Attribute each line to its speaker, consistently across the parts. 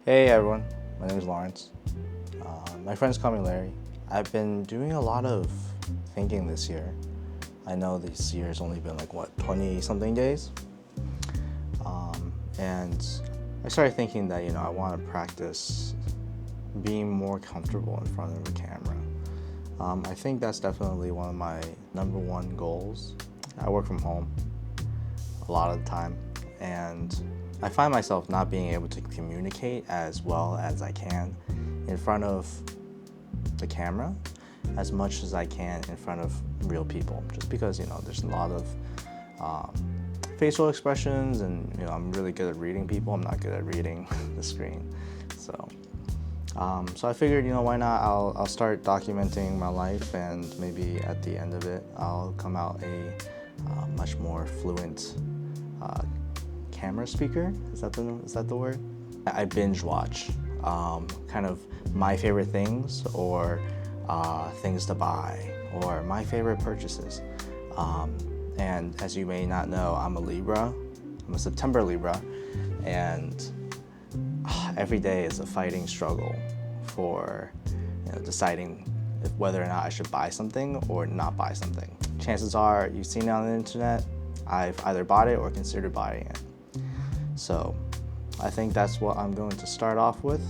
Speaker 1: Hey everyone, my name is Lawrence. My friends call me Larry. I've been doing a lot of thinking this year. I know this year has only been 20 something days. And I started thinking that, I want to practice being more comfortable in front of a camera. I think that's definitely one of my number one goals. I work from home a lot of the time, and I find myself not being able to communicate as well as I can in front of the camera as much as I can in front of real people, just because there's a lot of facial expressions, and I'm really good at reading people. I'm not good at reading the screen. So I figured, why not? I'll start documenting my life, and maybe at the end of it, I'll come out a much more fluent camera speaker. Is that the word? I binge watch kind of my favorite things, or things to buy, or my favorite purchases. And as you may not know, I'm a Libra. I'm a September Libra, and every day is a fighting struggle for deciding whether or not I should buy something or not buy something. Chances are you've seen it on the internet. I've either bought it or considered buying it. So I think that's what I'm going to start off with.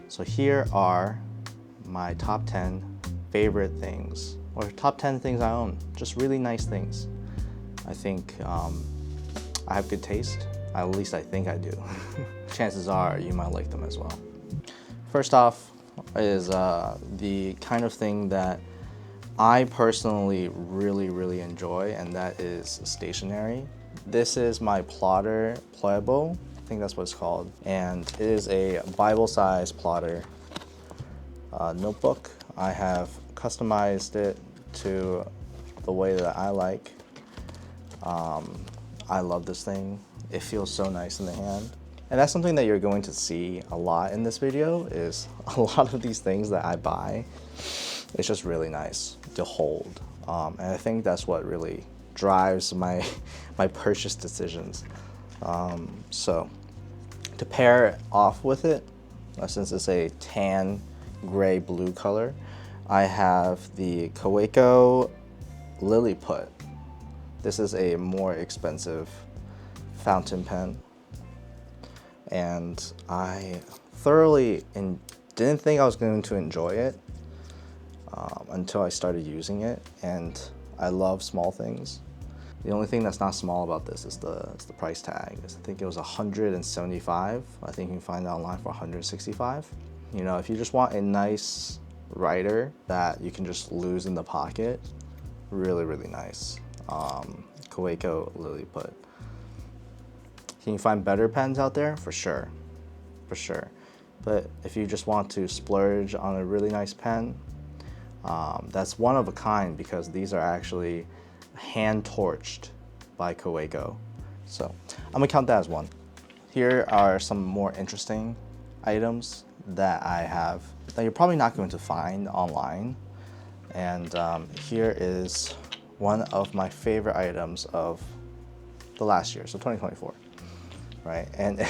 Speaker 1: So here are my top 10 favorite things, or top 10 things I own, just really nice things. I think I have good taste. At least I think I do. Chances are you might like them as well. First off is the kind of thing that I personally really enjoy, and that is stationery. This is my plotter playable, I think that's what it's called, and it is a Bible-sized plotter notebook. I have customized it to the way that I like. I love this thing. It feels so nice in the hand. And that's something that you're going to see a lot in this video, is a lot of these things that I buy. It's just really nice to hold. And I think that's what really drives my purchase decisions. So to pair it off with it, since it's a tan gray blue color, I have the Kaweco Lilliput. This is a more expensive fountain pen, and I thoroughly didn't think I was going to enjoy it until I started using it, and I love small things. The only thing that's not small about this is the price tag. I think it was $175. I think you can find it online for $165. If you just want a nice writer that you can just lose in the pocket, really nice. Kaweco Lilliput. Can you find better pens out there? For sure. But if you just want to splurge on a really nice pen, that's one of a kind, because these are actually hand torched by Kaweco. So I'm gonna count that as one. Here are some more interesting items that I have that you're probably not going to find online. And here is one of my favorite items of the last year, so 2024, right? And it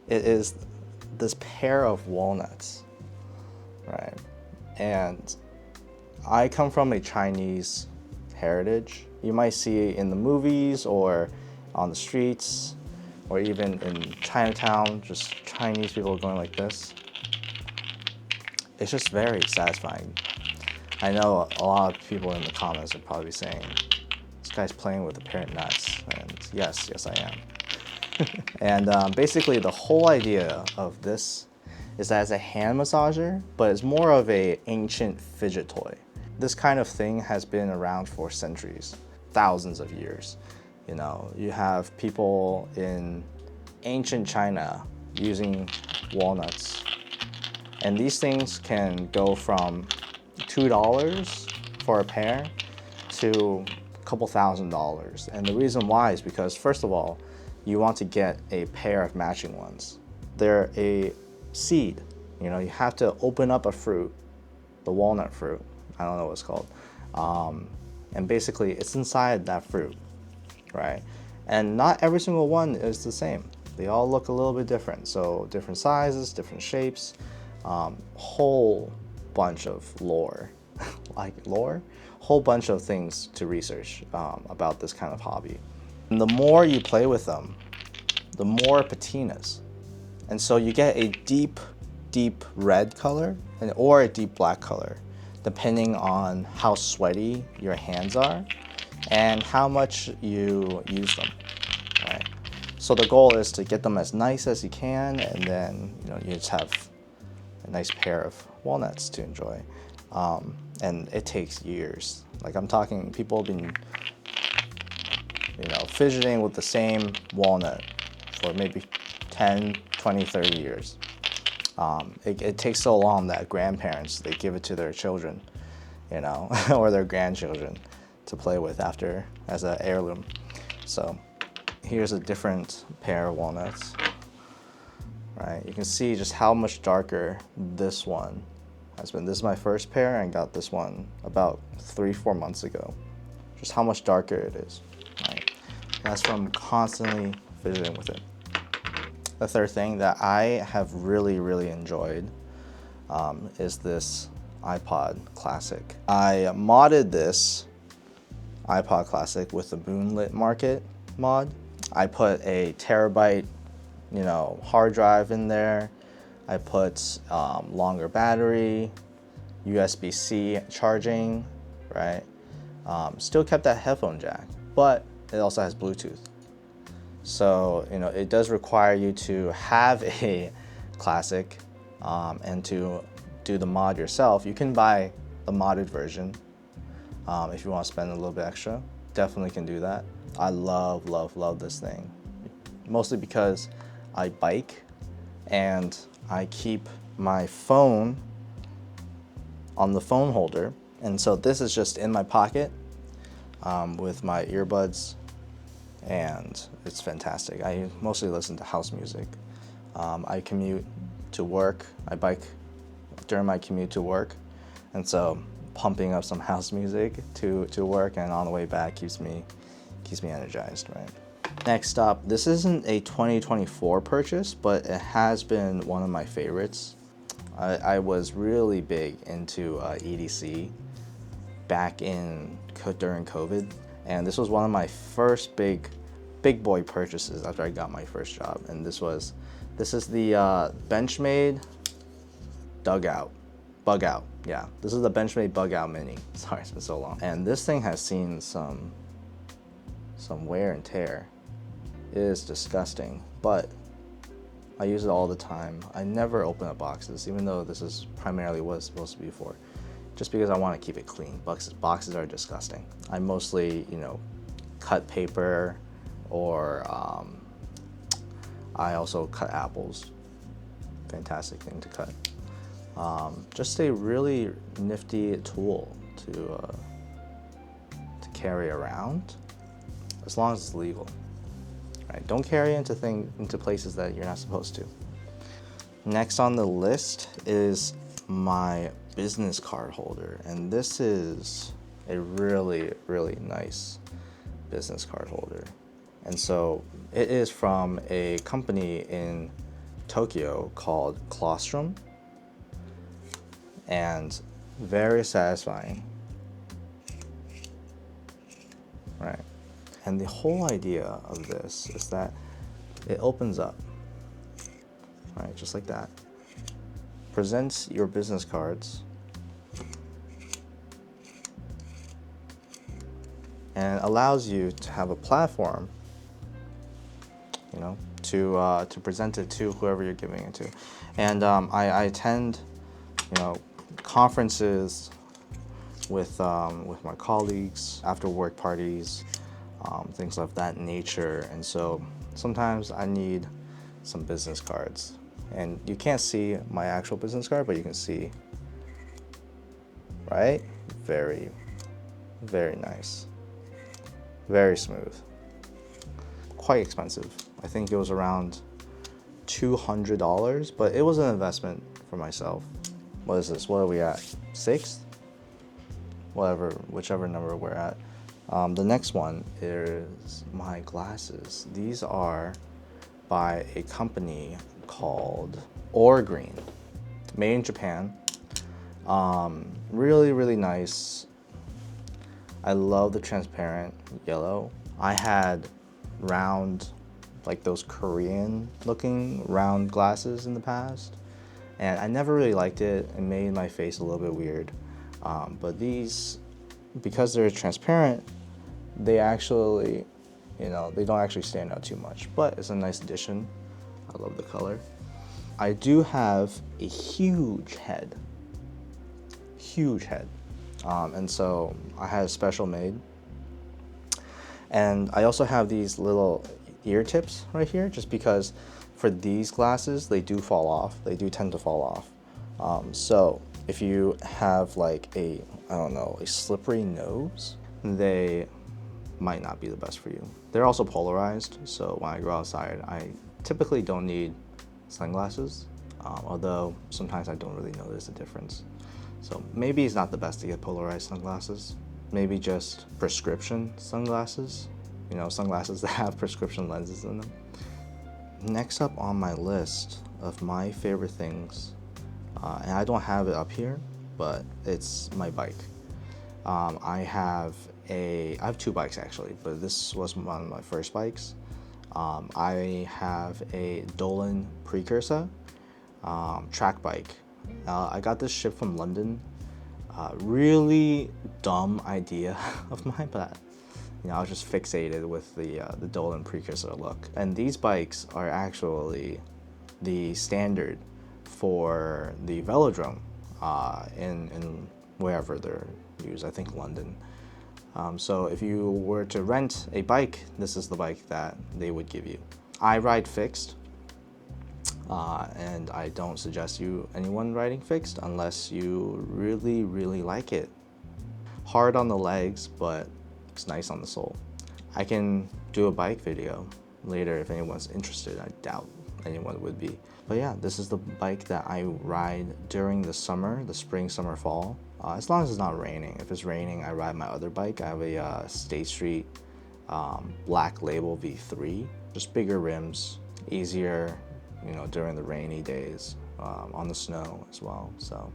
Speaker 1: is this pair of walnuts, right? And I come from a Chinese heritage. You might see it in the movies or on the streets, or even in Chinatown, just Chinese people going like this. It's just very satisfying. I know a lot of people in the comments are probably saying, this guy's playing with a pair of nuts, and yes I am. And basically the whole idea of this is that it's a hand massager, but it's more of a ancient fidget toy. This kind of thing has been around for centuries, thousands of years. You have people in ancient China using walnuts, and these things can go from $2 for a pair to a couple $1,000s. And the reason why is because, first of all, you want to get a pair of matching ones. They're a seed. You have to open up a fruit, the walnut fruit. I don't know what it's called. And basically it's inside that fruit, right? And not every single one is the same. They all look a little bit different. So different sizes, different shapes, whole bunch of lore, like lore, whole bunch of things to research about this kind of hobby. And the more you play with them, the more patinas. And so you get a deep, deep red color or a deep black color, depending on how sweaty your hands are and how much you use them, right? So the goal is to get them as nice as you can, and then you just have a nice pair of walnuts to enjoy. And it takes years. Like I'm talking, people have been fidgeting with the same walnut for maybe 10, 20, 30 years. It takes so long that grandparents, they give it to their children, or their grandchildren to play with after as an heirloom. So here's a different pair of walnuts, right? You can see just how much darker this one has been. This is my first pair, and I got this one about 3-4 months ago. Just how much darker it is, right? That's from constantly fidgeting with it. The third thing that I have really, really enjoyed is this iPod Classic. I modded this iPod Classic with the Moonlit Market mod. I put a terabyte, hard drive in there. I put longer battery, USB-C charging, right? Still kept that headphone jack, but it also has Bluetooth. So, it does require you to have a Classic and to do the mod yourself. You can buy the modded version if you want to spend a little bit extra. Definitely can do that. I love, love, love this thing. Mostly because I bike and I keep my phone on the phone holder. And so this is just in my pocket with my earbuds, and it's fantastic. I mostly listen to house music. I commute to work. I bike during my commute to work, and so pumping up some house music to work and on the way back keeps me energized, right? Next up, this isn't a 2024 purchase, but it has been one of my favorites. I was really big into EDC back during COVID, and this was one of my first big boy purchases after I got my first job. And this is the Benchmade Bugout. Yeah, this is the Benchmade Bugout Mini. Sorry, it's been so long. And this thing has seen some wear and tear. It is disgusting, but I use it all the time. I never open up boxes, even though this is primarily what it's supposed to be for, just because I want to keep it clean. Boxes are disgusting. I mostly, cut paper, or I also cut apples. Fantastic thing to cut. Just a really nifty tool to carry around, as long as it's legal. Right? Don't carry into places that you're not supposed to. Next on the list is my business card holder, and this is a really, really nice business card holder. And so it is from a company in Tokyo called Claustrum, and very satisfying, right? And the whole idea of this is that it opens up, right, just like that. Presents your business cards and allows you to have a platform, to present it to whoever you're giving it to. And I attend, conferences with my colleagues, after work parties, things of that nature. And so sometimes I need some business cards. And you can't see my actual business card, but you can see, right? Very, very nice. Very smooth. Quite expensive. I think it was around $200, but it was an investment for myself. What is this? What are we at? 6th? Whichever number we're at. The next one is my glasses. These are by a company called ORGREEN, made in Japan. Really, really nice. I love the transparent yellow. I had round, like those Korean looking round glasses in the past, and I never really liked it. It made my face a little bit weird. But these, because they're transparent, they actually, you know, they don't actually stand out too much, but it's a nice addition. I love the color. I do have a huge head, and so I had a special made. And I also have these little ear tips right here, just because for these glasses, they do fall off. They do tend to fall off. So if you have like a, I don't know, a slippery nose, they might not be the best for you. They're also polarized, so when I go outside, I typically don't need sunglasses, although sometimes I don't really notice the difference. So maybe it's not the best to get polarized sunglasses. Maybe just prescription sunglasses, you know, sunglasses that have prescription lenses in them. Next up on my list of my favorite things, and I don't have it up here, but it's my bike. I have two bikes actually, but this was one of my first bikes. I have a Dolan Precursor track bike. I got this shipped from London. Really dumb idea of mine, but you know, I was just fixated with the Dolan Precursor look. And these bikes are actually the standard for the velodrome in wherever they're used. I think London. So if you were to rent a bike, this is the bike that they would give you. I ride fixed, and I don't suggest anyone riding fixed unless you really, really like it. Hard on the legs, but it's nice on the sole. I can do a bike video later if anyone's interested. I doubt anyone would be. But yeah, this is the bike that I ride during the summer, the spring, summer, fall. As long as it's not raining. If it's raining, I ride my other bike. I have a State Street Black Label V3. Just bigger rims, easier, you know, during the rainy days, on the snow as well. So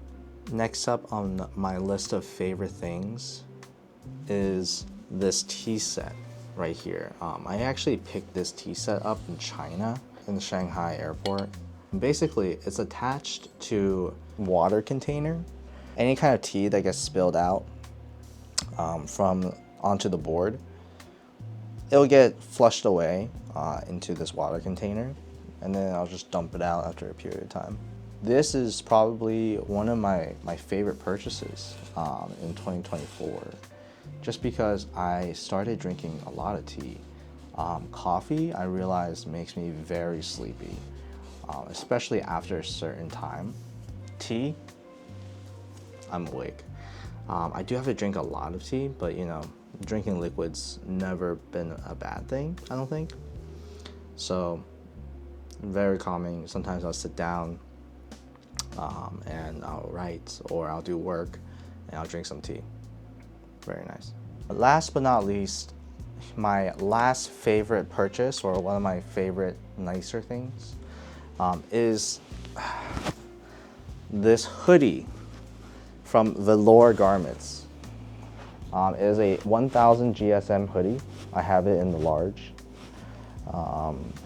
Speaker 1: next up on my list of favorite things is this tea set right here. I actually picked this tea set up in China, in the Shanghai Airport. Basically, it's attached to water container. Any kind of tea that gets spilled out from onto the board, it'll get flushed away into this water container, and then I'll just dump it out after a period of time. This is probably one of my favorite purchases in 2024, just because I started drinking a lot of tea. Coffee, I realized, makes me very sleepy, especially after a certain time. Tea, I'm awake. I do have to drink a lot of tea, but you know, drinking liquids never been a bad thing, I don't think. So very calming. Sometimes I'll sit down and I'll write, or I'll do work and I'll drink some tea. Very nice. Last but not least, my last favorite purchase, or one of my favorite nicer things, is this hoodie from Velour Garments. It is a 1000 GSM hoodie. I have it in the large.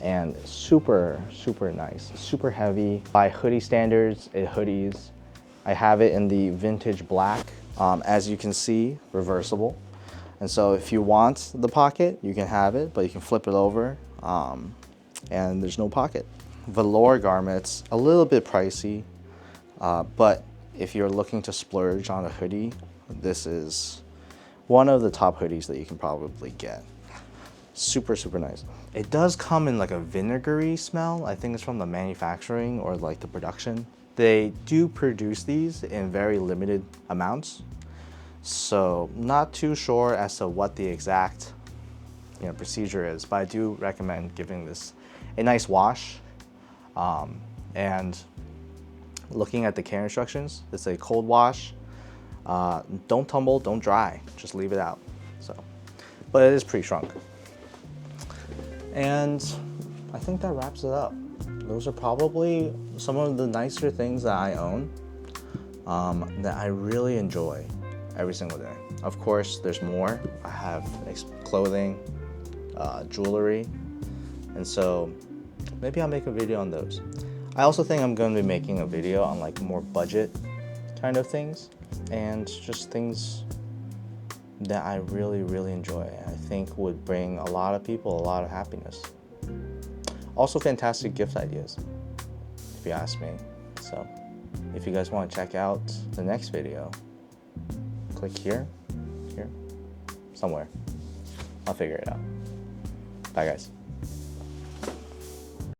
Speaker 1: And super, super nice, super heavy. By hoodie standards, it hoodies. I have it in the vintage black. As you can see, reversible. And so if you want the pocket, you can have it, but you can flip it over, and there's no pocket. Velour Garments, a little bit pricey, but if you're looking to splurge on a hoodie, this is one of the top hoodies that you can probably get. Super, super nice. It does come in like a vinegary smell. I think it's from the manufacturing or like the production. They do produce these in very limited amounts, so not too sure as to what the exact procedure is, but I do recommend giving this a nice wash. And looking at the care instructions, it's a cold wash. Don't tumble, don't dry, just leave it out. So, but it is pre-shrunk. And I think that wraps it up. Those are probably some of the nicer things that I own that I really enjoy every single day. Of course, there's more. I have clothing, jewelry, and so maybe I'll make a video on those. I also think I'm going to be making a video on like more budget kind of things and just things that I really, really enjoy. I think would bring a lot of people a lot of happiness. Also fantastic gift ideas, if you ask me. So if you guys want to check out the next video, click here, somewhere. I'll figure it out. Bye guys.